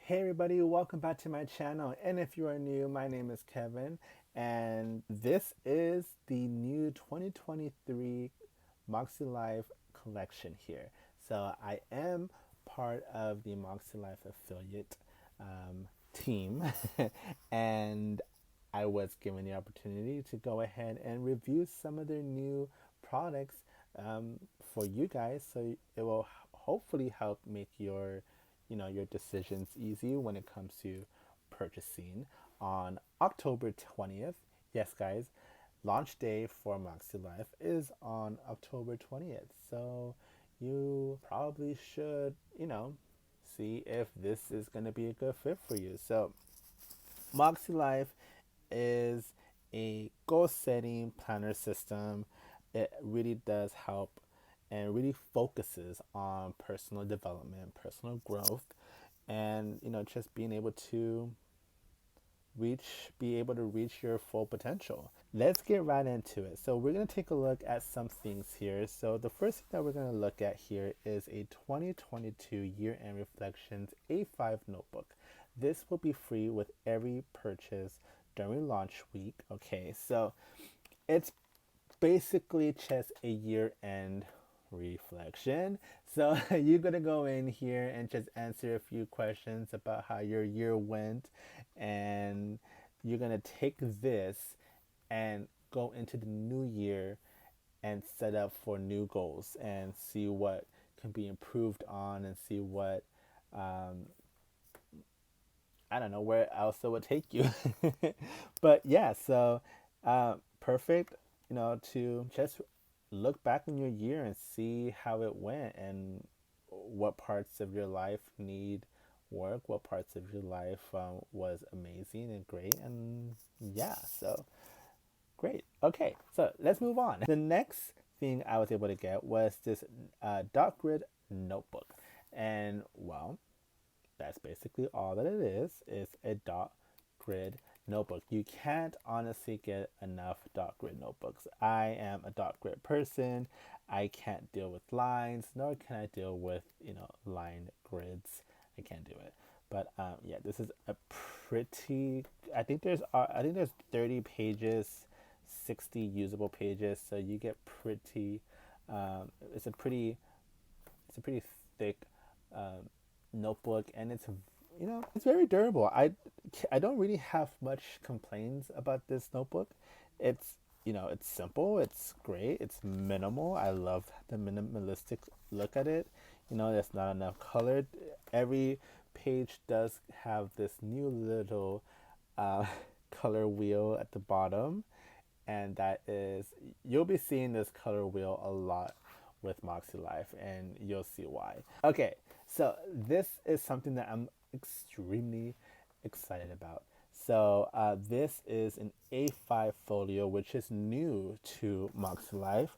Hey everybody, welcome back to my channel. And if you are new, my name is Kevin, and this is the new 2023 MakseLife collection here. So I am part of the MakseLife affiliate team, and I was given the opportunity to go ahead and review some of their new products for you guys, so it will hopefully help make your decisions easy when it comes to purchasing on October 20th. Yes, guys, launch day for MakseLife is on October 20th. So you probably should, see if this is going to be a good fit for you. So MakseLife is a goal setting planner system. It really does help and really focuses on personal development, personal growth, and just being able to be able to reach your full potential. Let's get right into it. So we're going to take a look at some things here. So the first thing that we're going to look at here is a 2022 year-end reflections A5 notebook. This will be free with every purchase during launch week. Okay, so it's basically just a year-end reflection. So you're gonna go in here and just answer a few questions about how your year went, and you're gonna take this and go into the new year and set up for new goals and see what can be improved on and see what I don't know where else it would take you. But yeah, so perfect, to just look back on your year and see how it went and what parts of your life need work, what parts of your life was amazing and great. And yeah, so great. Okay, so let's move on. The next thing I was able to get was this dot grid notebook. And well, that's basically all that it is a dot grid notebook. You can't honestly get enough dot grid notebooks. I am a dot grid person. I can't deal with lines, nor can I deal with line grids. I can't do it. But yeah, this is a pretty. I think there's 30 pages, 60 usable pages. So you get pretty. It's a pretty. It's a pretty thick notebook, and it's very durable. I don't really have much complaints about this notebook. It's it's simple, it's great, it's minimal. I love the minimalistic look at it. There's not enough color. Every page does have this new little uh, color wheel at the bottom, and that is, you'll be seeing this color wheel a lot with MakseLife, and you'll see why. Okay, so this is something that I'm extremely excited about. So this is an A5 folio, which is new to MakseLife,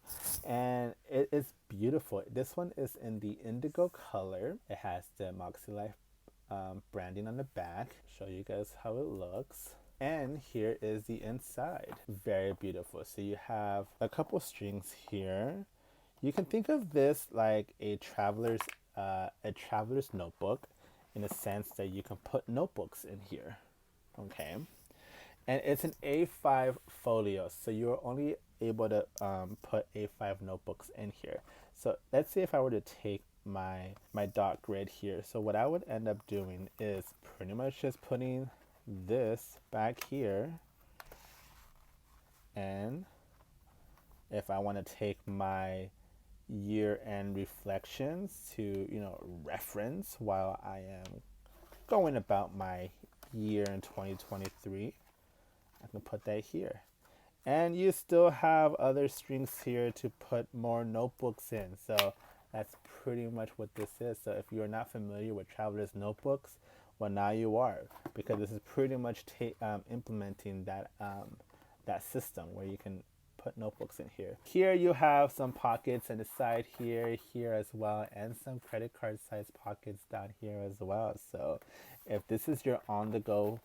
and it is beautiful. This one is in the indigo color. It has the MakseLife branding on the back. Show you guys how it looks. And here is the inside. Very beautiful. So you have a couple strings here. You can think of this like a traveler's notebook, in a sense that you can put notebooks in here. Okay. And it's an A5 folio, so you're only able to put A5 notebooks in here. So let's say if I were to take my dot grid here. So what I would end up doing is pretty much just putting this back here, and if I want to take my year-end reflections to reference while I am going about my year in 2023, I can put that here. And you still have other strings here to put more notebooks in. So that's pretty much what this is. So if you're not familiar with traveler's notebooks, well, now you are, because this is pretty much implementing that system where you can put notebooks in here. Here you have some pockets on the side here as well, and some credit card size pockets down here as well. So if this is your on-the-go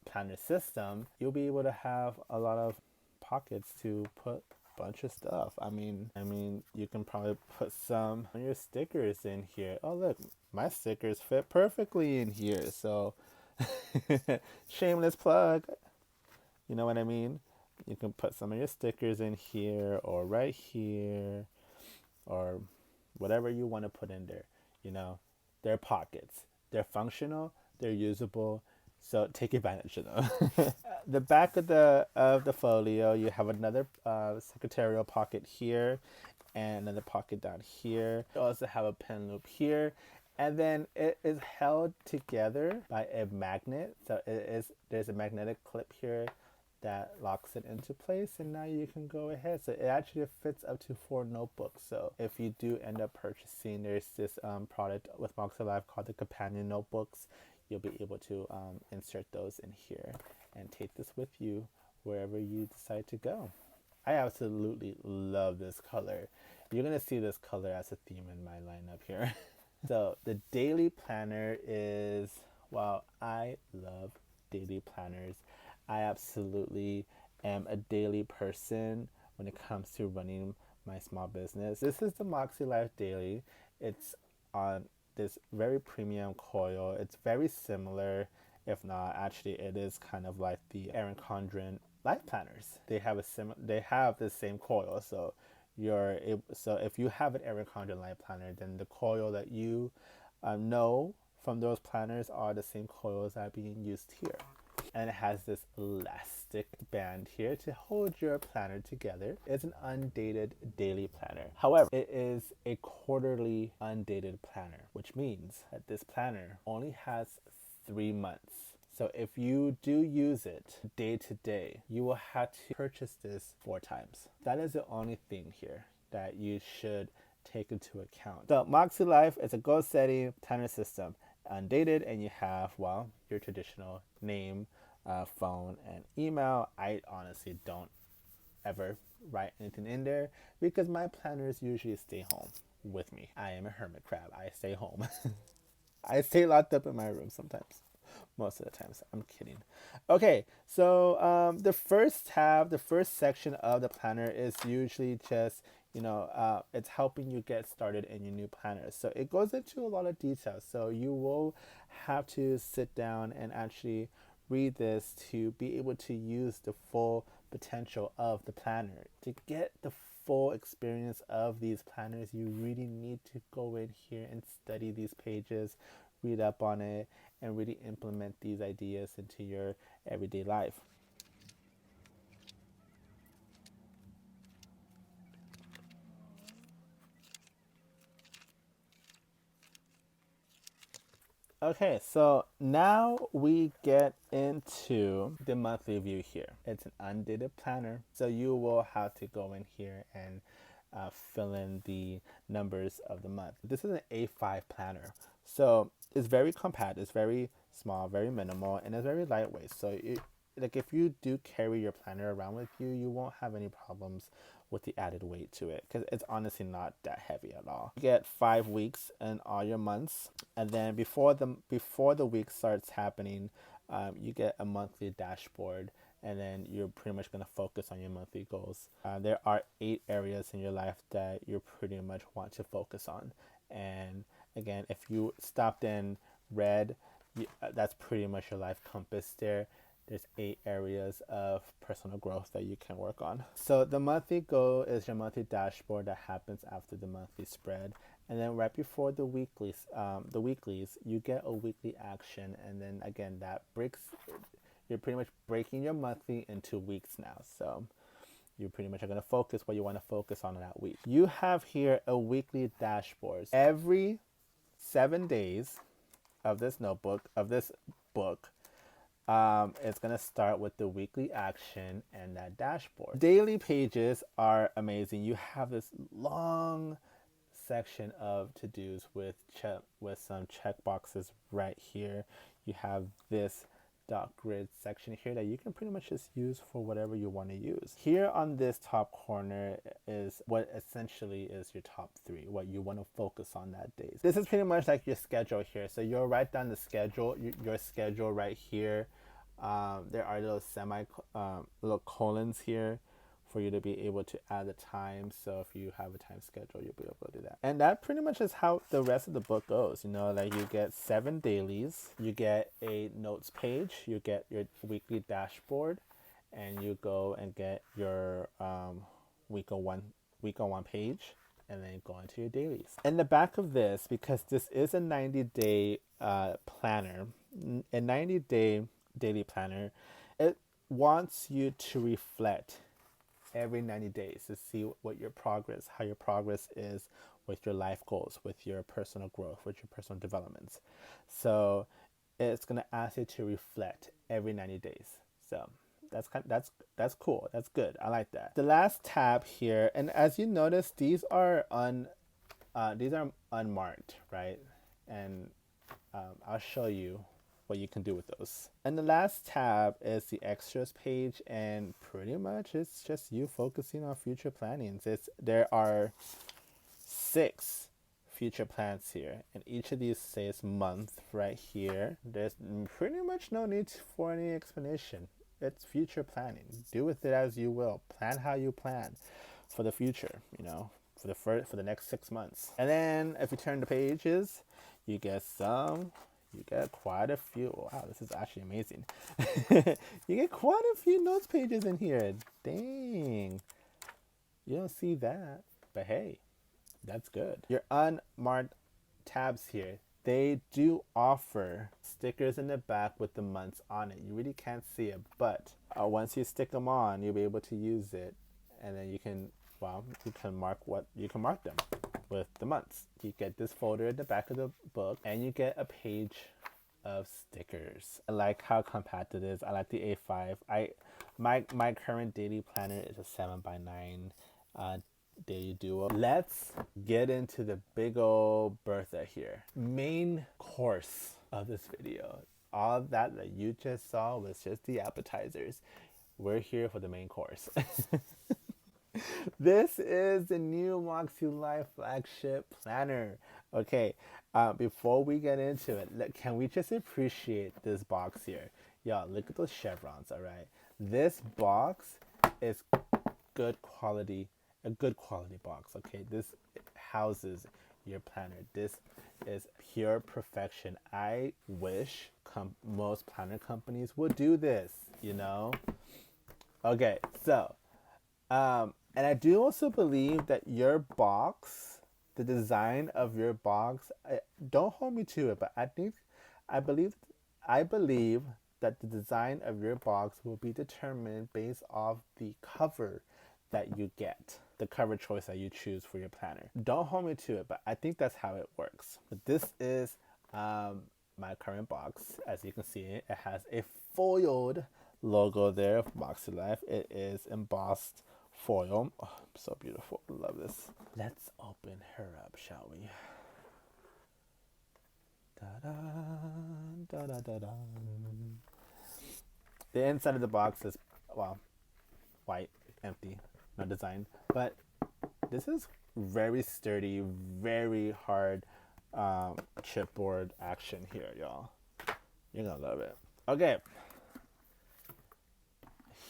planner system, you'll be able to have a lot of pockets to put bunch of stuff. I mean, you can probably put some of your stickers in here. Oh, look, my stickers fit perfectly in here. So, shameless plug. You know what I mean? You can put some of your stickers in here or right here or whatever you want to put in there. You know, they're pockets. They're functional. They're usable. So take advantage of them. The back of the folio, you have another secretarial pocket here, and another pocket down here. You also have a pen loop here, and then it is held together by a magnet. So there's a magnetic clip here that locks it into place, and now you can go ahead. So it actually fits up to 4 notebooks. So if you do end up purchasing, there's this product with MakseLife called the companion notebooks. You'll be able to insert those in here and take this with you wherever you decide to go. I absolutely love this color. You're gonna see this color as a theme in my lineup here. So the daily planner is, well, I love daily planners. I absolutely am a daily person when it comes to running my small business. This is the MakseLife Daily. It's on this very premium coil. It's very similar, if not actually, it is kind of like the Erin Condren life planners. They have the same coil. So so if you have an Erin Condren life planner, then the coil that you know from those planners are the same coils that are being used here. And it has this elastic band here to hold your planner together. It's an undated daily planner. However, it is a quarterly undated planner, which means that this planner only has 3 months. So if you do use it day to day, you will have to purchase this 4 times. That is the only thing here that you should take into account. So MakseLife is a goal setting planner system, undated, and you have, well, your traditional name, phone, and email. I honestly don't ever write anything in there because my planners usually stay home with me. I am a hermit crab. I stay home. I stay locked up in my room sometimes. Most of the times. I'm kidding. Okay, so the first tab, the first section of the planner is usually just, it's helping you get started in your new planner. So it goes into a lot of details. So you will have to sit down and actually read this to be able to use the full potential of the planner. To get the full experience of these planners, you really need to go in here and study these pages, read up on it, and really implement these ideas into your everyday life. Okay, so now we get into the monthly view here. It's an undated planner, so you will have to go in here and fill in the numbers of the month. This is an A5 planner, so it's very compact, it's very small, very minimal, and it's very lightweight. So like if you do carry your planner around with you, you won't have any problems with the added weight to it because it's honestly not that heavy at all. You get 5 weeks in all your months, and then before the week starts happening, you get a monthly dashboard, and then you're pretty much going to focus on your monthly goals. There are 8 areas in your life that you pretty much want to focus on, and again, if you stopped in red, that's pretty much your life compass there. There's 8 areas of personal growth that you can work on. So the monthly goal is your monthly dashboard that happens after the monthly spread, and then right before the weeklies, you get a weekly action, and then again you're pretty much breaking your monthly into weeks now. So you pretty much are going to focus what you want to focus on that week. You have here a weekly dashboard. Every 7 days of this book, it's going to start with the weekly action and that dashboard. Daily pages are amazing. You have this long section of to-dos with some check boxes right here. You have this dot grid section here that you can pretty much just use for whatever you want to use. Here on this top corner is what essentially is your top 3, what you want to focus on that day. This is pretty much like your schedule here. So you'll write down the schedule, your schedule right here. There are little little colons here for you to be able to add the time. So if you have a time schedule, you'll be able to do that. And that pretty much is how the rest of the book goes. You know, like you get 7 dailies, you get a notes page, you get your weekly dashboard, and you go and get your week on one page, and then go into your dailies. In the back of this, because this is a 90-day planner, a 90-day daily planner, it wants you to reflect every 90 days to see how your progress is with your life goals, with your personal growth, with your personal developments. So it's gonna ask you to reflect every 90 days. So that's cool. That's good. I like that. The last tab here, and as you notice, these are unmarked, right? And I'll show you what you can do with those. And the last tab is the extras page, and pretty much it's just you focusing on future plannings. There are 6 future plans here, and each of these says month right here. There's pretty much no need for any explanation. It's future planning. Do with it as you will. Plan how you plan for the future, you know, for the next 6 months. And then if you turn the pages, you get quite a few. Wow, this is actually amazing. You get quite a few notes pages in here. Dang. You don't see that, but hey, that's good. Your unmarked tabs here, they do offer stickers in the back with the months on it. You really can't see it, but once you stick them on, you'll be able to use it, and then you can mark them with the months. You get this folder at the back of the book, and you get a page of stickers. I like how compact it is. I like the A5. My current daily planner is a 7x9 daily duo. Let's get into the big old Bertha here. Main course of this video. All that you just saw was just the appetizers. We're here for the main course. This is the new MakseLife Flagship Planner. Okay, before we get into it, can we just appreciate this box here? Y'all, look at those chevrons, all right? This box is good quality, a good quality box, okay? This houses your planner. This is pure perfection. I wish most planner companies would do this, you know? Okay, so, and I do also believe that your box, the design of your box, don't hold me to it, but I believe that the design of your box will be determined based off the cover that you get, the cover choice that you choose for your planner. Don't hold me to it, but I think that's how it works. But this is my current box. As you can see, it has a foiled logo there of MakseLife. It is embossed foil. Oh, so beautiful. Love this. Let's open her up, shall we? Da-da, da-da-da-da. The inside of the box is, well, white, empty, no design. But this is very sturdy, very hard chipboard action here, y'all. You're gonna love it. Okay.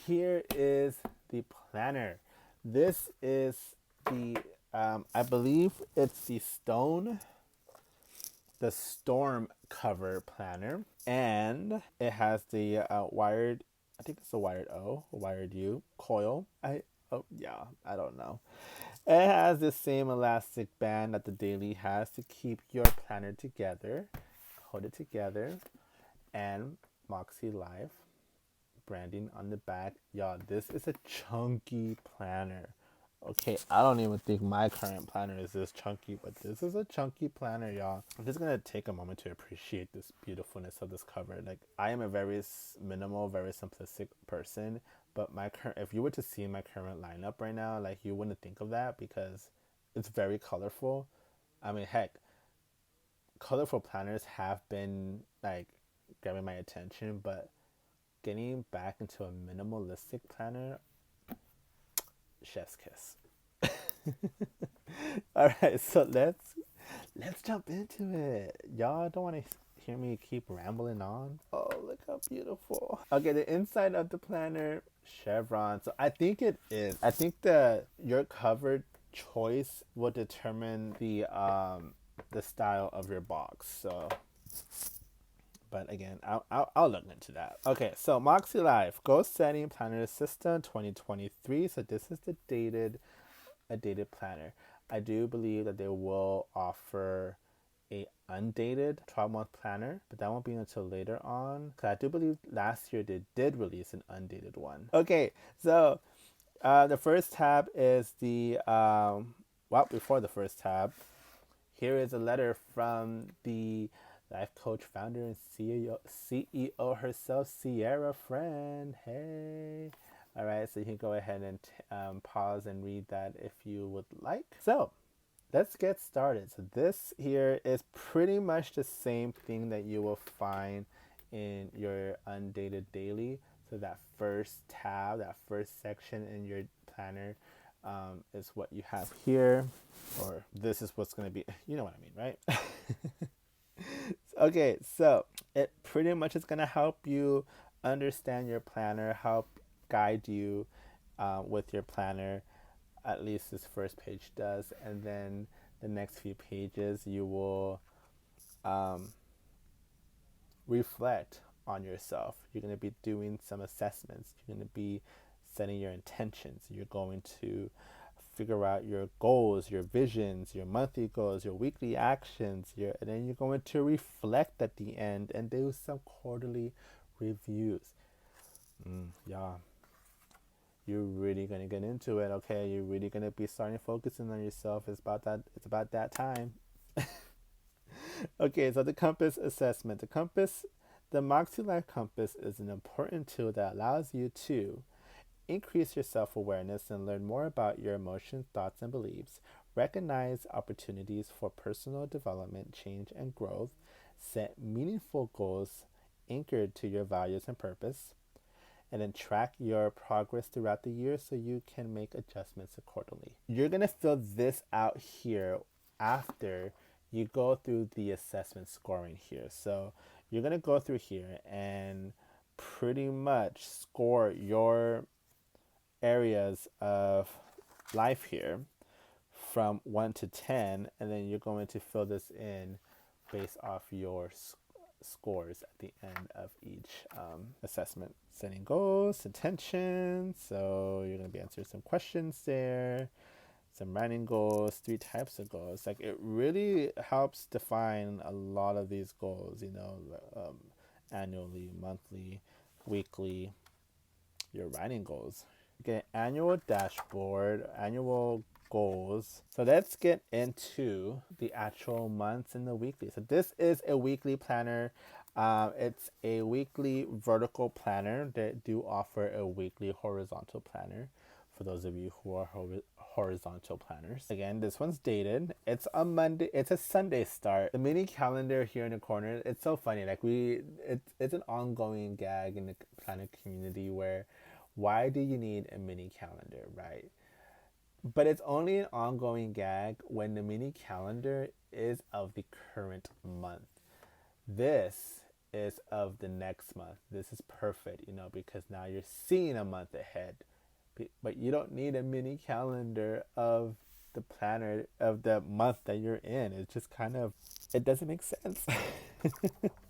Here is the planner. This is the, I believe it's the Storm cover planner, and it has the wired, I think it's a wired O, or wired U coil. I don't know. It has the same elastic band that the daily has to keep your planner together, hold it together, and MakseLife branding on the back. Y'all, this is a chunky planner. Okay, I don't even think my current planner is this chunky, but this is a chunky planner, y'all. I'm just gonna take a moment to appreciate this beautifulness of this cover. Like, I am a very minimal, very simplistic person, but if you were to see my current lineup right now, like, you wouldn't think of that because it's very colorful. I mean, heck, colorful planners have been like grabbing my attention, but getting back into a minimalistic planner, chef's kiss. All right, so let's jump into it. Y'all don't want to hear me keep rambling on? Oh, look how beautiful. Okay, the inside of the planner, chevron. So I think it is. I think that your cover choice will determine the style of your box. So, but again, I'll look into that. Okay, so MakseLife Goal Setting Planner System 2023. So this is a dated planner. I do believe that they will offer a undated 12-month planner, but that won't be until later on. Cause I do believe last year they did release an undated one. Okay, so the first tab is before the first tab, here is a letter from the life coach, founder, and CEO herself, Sierra Friend. Hey. All right, so you can go ahead and pause and read that if you would like. So let's get started. So this here is pretty much the same thing that you will find in your Undated Daily. So that first tab, that first section in your planner is what you have here, or this is what's going to be, you know what I mean, right? Okay, so it pretty much is going to help you understand your planner, help guide you with your planner. At least this first page does, and then the next few pages you will reflect on yourself. You're going to be doing some assessments. You're going to be setting your intentions. You're going to figure out your goals, your visions, your monthly goals, your weekly actions, and then you're going to reflect at the end and do some quarterly reviews. Yeah, you're really gonna get into it. Okay, you're really gonna be starting focusing on yourself. It's about that. It's about that time. Okay, so the compass assessment. The MakseLife compass is an important tool that allows you to increase your self-awareness and learn more about your emotions, thoughts, and beliefs. Recognize opportunities for personal development, change, and growth. Set meaningful goals anchored to your values and purpose, and then track your progress throughout the year so you can make adjustments accordingly. You're going to fill this out here after you go through the assessment scoring here. So you're going to go through here and pretty much score your areas of life here from 1 to 10, and then you're going to fill this in based off your scores at the end of each assessment. Setting goals, attention. So you're going to be answering some questions there, some writing goals, 3 types of goals. Like, it really helps define a lot of these goals, annually, monthly, weekly, your writing goals. Okay, annual dashboard, annual goals. So let's get into the actual months and the weekly. So this is a weekly planner. It's a weekly vertical planner. They do offer a weekly horizontal planner for those of you who are horizontal planners. Again, this one's dated. It's a Monday. It's a Sunday start. The mini calendar here in the corner. It's so funny. Like it's an ongoing gag in the planner community where, why do you need a mini calendar, right? But it's only an ongoing gag when the mini calendar is of the current month. This is of the next month. This is perfect, because now you're seeing a month ahead. But you don't need a mini calendar of the planner of the month that you're in. It's just it doesn't make sense.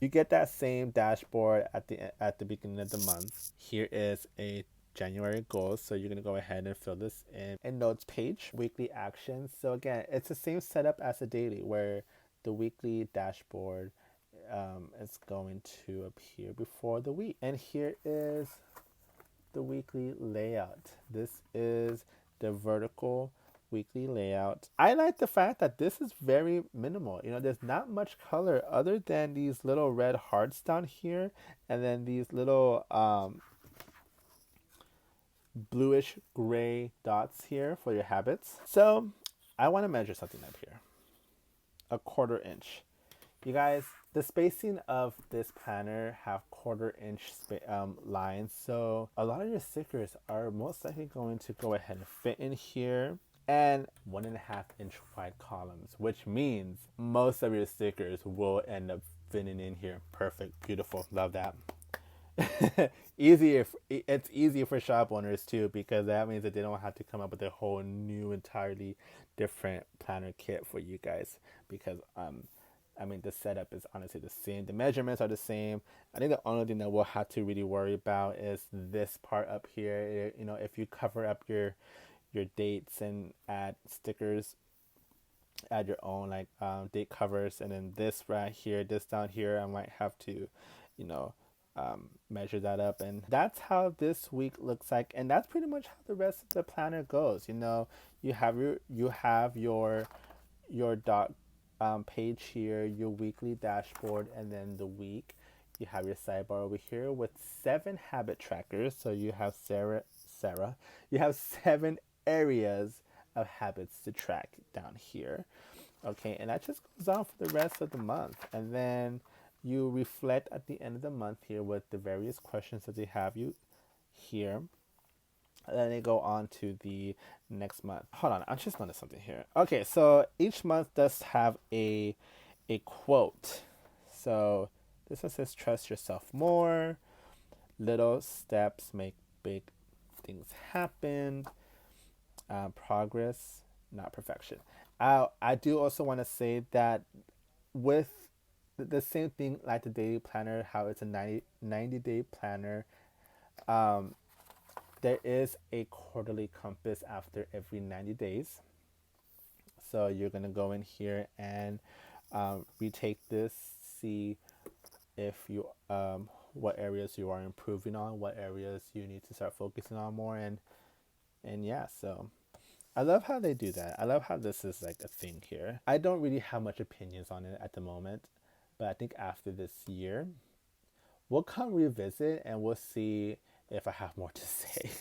You get that same dashboard at the beginning of the month. Here is a January goals. So you're going to go ahead and fill this in a notes page, weekly actions. So again, it's the same setup as a daily, where the weekly dashboard is going to appear before the week. And here is the weekly layout. This is the vertical weekly layout. I like the fact that this is very minimal. There's not much color other than these little red hearts down here, and then these little bluish gray dots here for your habits. So I want to measure something up here. A 1/4 inch. You guys, the spacing of this planner have 1/4 inch lines. So a lot of your stickers are most likely going to go ahead and fit in here. And 1.5 inch wide columns, which means most of your stickers will end up fitting in here. Perfect, beautiful, love that. Easier. It's easy for shop owners too, because that means that they don't have to come up with a whole new, entirely different planner kit for you guys. Because I mean, the setup is honestly the same. The measurements are the same. I think the only thing that we'll have to really worry about is this part up here. You know, if you cover up your dates and add stickers, add your own like date covers, and then this right here, this down here, I might have to, you know, measure that up. And that's how this week looks like, and that's pretty much how the rest of the planner goes. You know, you have your dot page here, your weekly dashboard, and then the week. You have your sidebar over here with 7 habit trackers. So you have Sarah, you have 7 areas of habits to track down here. Okay, and that just goes on for the rest of the month. And then you reflect at the end of the month here with the various questions that they have you here. And then they go on to the next month. Hold on, I just noticed something here. Okay, so each month does have a quote. So this one says, "Trust yourself more. Little steps make big things happen. Progress, not perfection." I do also want to say that with the same thing like the daily planner, how it's a 90-day planner, um, there is a quarterly compass after every 90 days. So you're going to go in here and retake this, see if you what areas you are improving on, what areas you need to start focusing on more, and yeah, so I love how they do that. I love how this is like a thing here. I don't really have much opinions on it at the moment, but I think after this year, we'll come revisit and we'll see if I have more to say.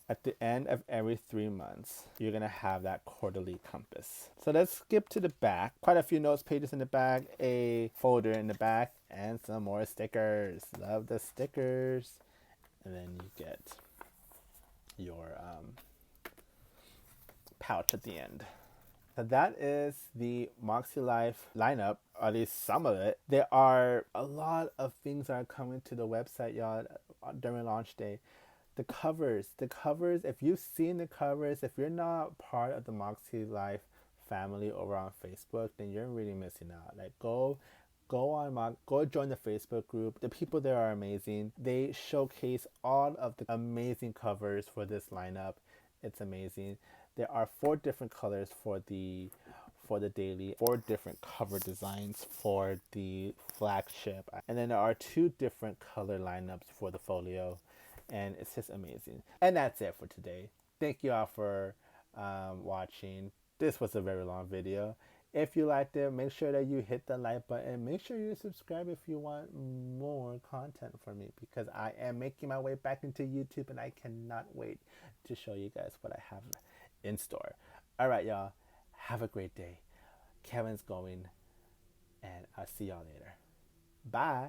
At the end of every 3 months, you're gonna have that quarterly compass. So let's skip to the back. Quite a few notes pages in the back, a folder in the back, and some more stickers. Love the stickers. And then you get your pouch at the end. So that is the MakseLife lineup, or at least some of it. There are a lot of things that are coming to the website, y'all, during launch day. The covers, if you've seen the covers, if you're not part of the MakseLife family over on Facebook, then you're really missing out. Like go join the Facebook group. The people there are amazing. They showcase all of the amazing covers for this lineup. It's amazing. There are 4 different colors for the daily, 4 different cover designs for the flagship, and then there are 2 different color lineups for the folio, and it's just amazing. And that's it for today. Thank you all for watching. This was a very long video. If you liked it, make sure that you hit the like button. Make sure you subscribe if you want more content from me, because I am making my way back into YouTube and I cannot wait to show you guys what I have in store. All right, y'all. Have a great day. Kevin's going, and I'll see y'all later. Bye.